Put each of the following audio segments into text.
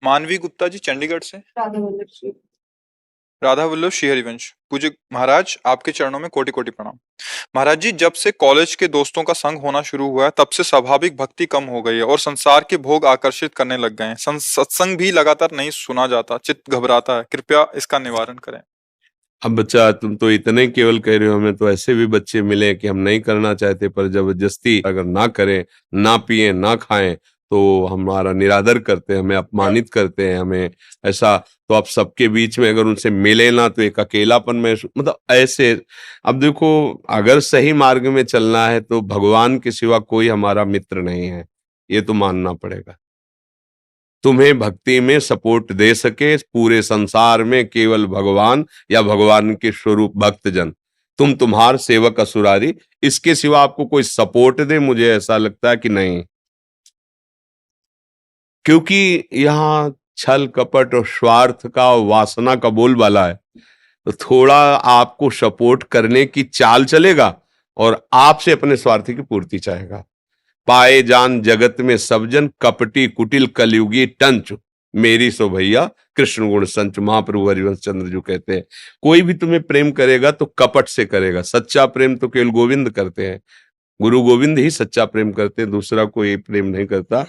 मानवी गुप्ता जी चंडीगढ़ से। राधा वल्लभ जी। राधा वल्लभ श्री हरिवंश। पूज्य महाराज, आपके चरणों में कोटि कोटि प्रणाम। महाराज जी, जब से कॉलेज के दोस्तों का संग होना शुरू हुआ है तब से स्वाभाविक भक्ति कम हो गई है और संसार के भोग आकर्षित करने लग गए हैं। सत्संग भी लगातार नहीं सुना जाता, चित्त घबराता है। कृपया इसका निवारण करें। अब बच्चा, तुम तो इतने केवल कह रहे हो। हमें तो ऐसे भी बच्चे मिले कि हम नहीं करना चाहते पर जबरदस्ती अगर ना करें, ना पिए, ना खाएं तो हमारा निरादर करते हैं, हमें अपमानित करते हैं, हमें ऐसा। तो आप सबके बीच में अगर उनसे मिले ना तो एक अकेलापन में, मतलब ऐसे। अब देखो, अगर सही मार्ग में चलना है तो भगवान के सिवा कोई हमारा मित्र नहीं है, ये तो मानना पड़ेगा। तुम्हें भक्ति में सपोर्ट दे सके पूरे संसार में केवल भगवान या भगवान के स्वरूप भक्तजन। तुम्हार सेवक असुरारी, इसके सिवा आपको कोई सपोर्ट दे, मुझे ऐसा लगता है कि नहीं। क्योंकि यहाँ छल कपट और स्वार्थ का और वासना का बोलबाला है, तो थोड़ा आपको सपोर्ट करने की चाल चलेगा और आपसे अपने स्वार्थ की पूर्ति चाहेगा। पाए जान जगत में सब जन, कपटी कुटिल कलयुगी टंच, मेरी सो भैया कृष्ण गुण संच। महाप्रभु हरिवंश चंद्र जो कहते हैं, कोई भी तुम्हें प्रेम करेगा तो कपट से करेगा। सच्चा प्रेम तो केवल गोविंद करते हैं, गुरु गोविंद ही सच्चा प्रेम करते हैं, दूसरा कोई प्रेम नहीं करता।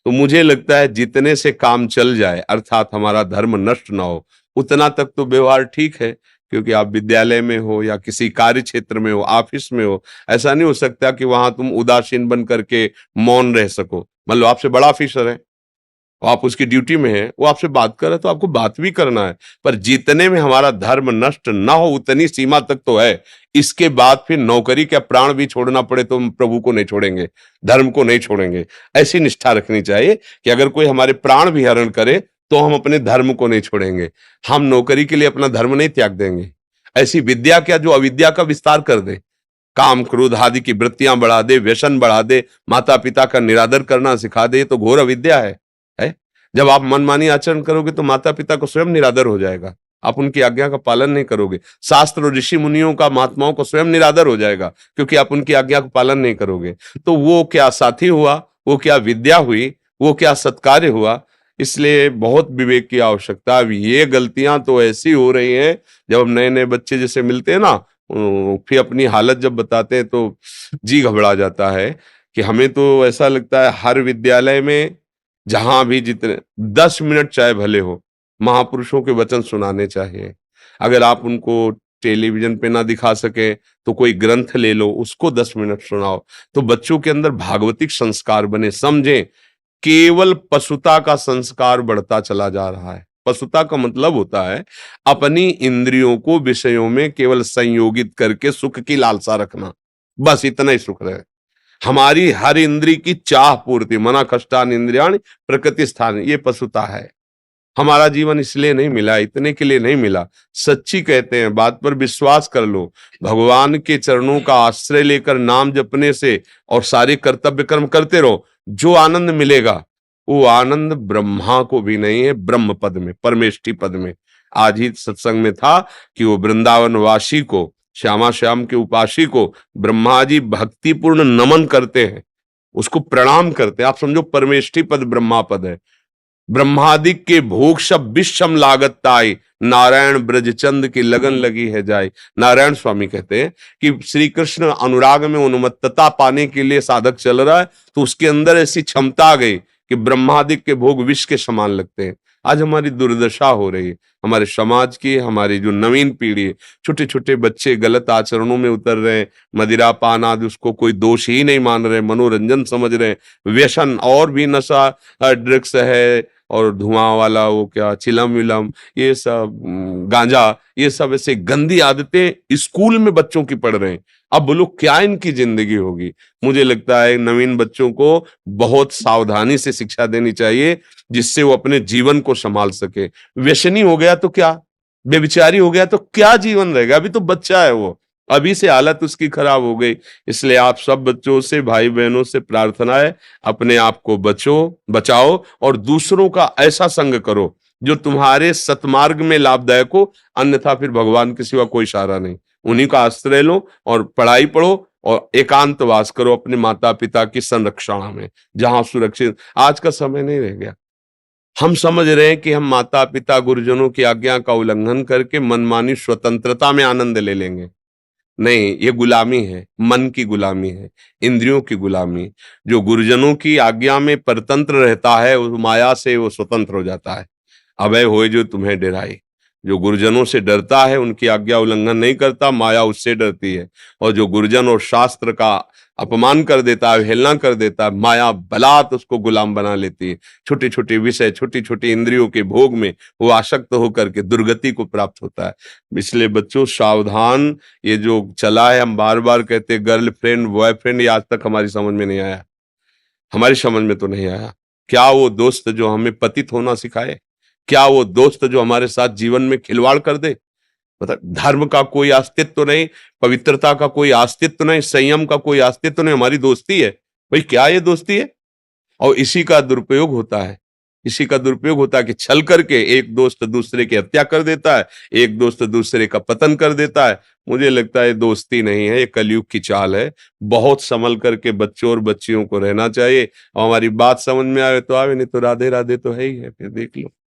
तो मुझे लगता है जितने से काम चल जाए, अर्थात हमारा धर्म नष्ट ना हो, उतना तक तो व्यवहार ठीक है। क्योंकि आप विद्यालय में हो या किसी कार्य क्षेत्र में हो, ऑफिस में हो, ऐसा नहीं हो सकता कि वहां तुम उदासीन बन करके मौन रह सको। मान लो आपसे बड़ा ऑफिसर है, आप उसकी ड्यूटी में है, वो आपसे बात कर रहा है तो आपको बात भी करना है, पर जितने में हमारा धर्म नष्ट ना हो उतनी सीमा तक तो है। इसके बाद फिर नौकरी का प्राण भी छोड़ना पड़े तो हम प्रभु को नहीं छोड़ेंगे, धर्म को नहीं छोड़ेंगे। ऐसी निष्ठा रखनी चाहिए कि अगर कोई हमारे प्राण भी हरण करे तो हम अपने धर्म को नहीं छोड़ेंगे। हम नौकरी के लिए अपना धर्म नहीं त्याग देंगे। ऐसी विद्या क्या जो अविद्या का विस्तार कर दे, काम क्रोध आदि की वृत्तियां बढ़ा दे, व्यसन बढ़ा दे, माता पिता का निरादर करना सिखा दे, तो घोर अविद्या है। जब आप मनमानी आचरण करोगे तो माता पिता को स्वयं निरादर हो जाएगा, आप उनकी आज्ञा का पालन नहीं करोगे। शास्त्र और ऋषि मुनियों का, महात्माओं को स्वयं निरादर हो जाएगा, क्योंकि आप उनकी आज्ञा का पालन नहीं करोगे। तो वो क्या साथी हुआ, वो क्या विद्या हुई, वो क्या सत्कार्य हुआ। इसलिए बहुत विवेक की आवश्यकता। अब ये गलतियां तो ऐसी हो रही हैं, जब हम नए नए बच्चे जैसे मिलते हैं ना, फिर अपनी हालत जब बताते हैं तो जी घबरा जाता है। कि हमें तो ऐसा लगता है हर विद्यालय में जहां भी जितने 10 मिनट चाहे भले हो, महापुरुषों के वचन सुनाने चाहिए। अगर आप उनको टेलीविजन पे ना दिखा सके तो कोई ग्रंथ ले लो, उसको 10 मिनट सुनाओ, तो बच्चों के अंदर भागवतिक संस्कार बने। समझें, केवल पशुता का संस्कार बढ़ता चला जा रहा है। पशुता का मतलब होता है अपनी इंद्रियों को विषयों में केवल संयोगित करके सुख की लालसा रखना, बस इतना ही सुख रहे। हमारी हर इंद्री की चाह पूर्ति, मना कष्टान इंद्रियाण प्रकृति स्थान, ये पशुता है। हमारा जीवन इसलिए नहीं मिला, इतने के लिए नहीं मिला। सच्ची कहते हैं, बात पर विश्वास कर लो। भगवान के चरणों का आश्रय लेकर नाम जपने से और सारे कर्तव्य कर्म करते रहो, जो आनंद मिलेगा वो आनंद ब्रह्मा को भी नहीं है, ब्रह्म पद में, परमेष्टि पद में। आज ही सत्संग में था कि वो वृंदावन वासी को, श्यामा श्याम के उपासी को ब्रह्मा जी भक्तिपूर्ण नमन करते हैं, उसको प्रणाम करते हैं। आप समझो परमेष्टि पद ब्रह्मा पद है। ब्रह्मादिक के भोग सब विषम लागत ताई, नारायण ब्रजचंद की लगन लगी है जाए। नारायण स्वामी कहते हैं कि श्री कृष्ण अनुराग में उन्मत्तता पाने के लिए साधक चल रहा है, तो उसके अंदर ऐसी क्षमता आ गई कि ब्रह्मादिक के भोग विष के समान लगते हैं। आज हमारी दुर्दशा हो रही है, हमारे समाज की, हमारी जो नवीन पीढ़ी है, छोटे छोटे बच्चे गलत आचरणों में उतर रहे हैं। मदिरा पान आदि उसको कोई दोष ही नहीं मान रहे, मनोरंजन समझ रहे हैं। व्यसन और भी नशा, ड्रग्स है, और धुआं वाला वो क्या चिलम विलम, ये सब गांजा, ये सब ऐसे गंदी आदतें स्कूल में बच्चों की पढ़ रहे हैं। अब बोलो क्या इनकी जिंदगी होगी। मुझे लगता है नवीन बच्चों को बहुत सावधानी से शिक्षा देनी चाहिए, जिससे वो अपने जीवन को संभाल सके। व्यसनी हो गया तो क्या, बेविचारी हो गया तो क्या जीवन रहेगा। अभी तो बच्चा है वो, अभी से हालत उसकी खराब हो गई। इसलिए आप सब बच्चों से, भाई बहनों से प्रार्थना है, अपने आप को बचाओ और दूसरों का ऐसा संग करो जो तुम्हारे सतमार्ग में लाभदायक हो। अन्यथा फिर भगवान के सिवा कोई सहारा नहीं, उन्हीं का आश्रय लो और पढ़ाई पढ़ो और एकांतवास करो अपने माता पिता की संरक्षण में, जहां सुरक्षित। आज का समय नहीं रह गया। हम समझ रहे हैं कि हम माता पिता गुरुजनों की आज्ञा का उल्लंघन करके मनमानी स्वतंत्रता में आनंद ले लेंगे। नहीं, ये गुलामी है, मन की गुलामी है, इंद्रियों की गुलामी। जो गुरुजनों की आज्ञा में परतंत्र रहता है, उस माया से वो स्वतंत्र हो जाता है। अभय होए जो तुम्हें डराई। जो गुरुजनों से डरता है, उनकी आज्ञा उल्लंघन नहीं करता, माया उससे डरती है। और जो गुरुजन और शास्त्र का अपमान कर देता है, अवहेलना कर देता है, माया बलात् उसको गुलाम बना लेती है। छोटे छोटे विषय, छोटी छोटी इंद्रियों के भोग में वो आसक्त होकर के दुर्गति को प्राप्त होता है। इसलिए बच्चों सावधान। ये जो चला है, हम बार बार कहते गर्लफ्रेंड बॉयफ्रेंड, ये आज तक हमारी समझ में नहीं आया। हमारी समझ में तो नहीं आया। क्या वो दोस्त जो हमें पतित होना सिखाए? क्या वो दोस्त जो हमारे साथ जीवन में खिलवाड़ कर दे? मतलब धर्म का कोई अस्तित्व नहीं, पवित्रता का कोई अस्तित्व नहीं, संयम का कोई अस्तित्व नहीं, हमारी दोस्ती है। भाई क्या ये दोस्ती है? और इसी का दुरुपयोग होता है। इसी का दुरुपयोग होता है कि छल करके एक दोस्त दूसरे की हत्या कर देता है, एक दोस्त दूसरे का पतन कर देता है। मुझे लगता है दोस्ती नहीं है, ये कलयुग की चाल है। बहुत संभल करके बच्चों और बच्चियों को रहना चाहिए। और हमारी बात समझ में आए तो आवे, नहीं तो राधे राधे तो है ही है, फिर देख लो।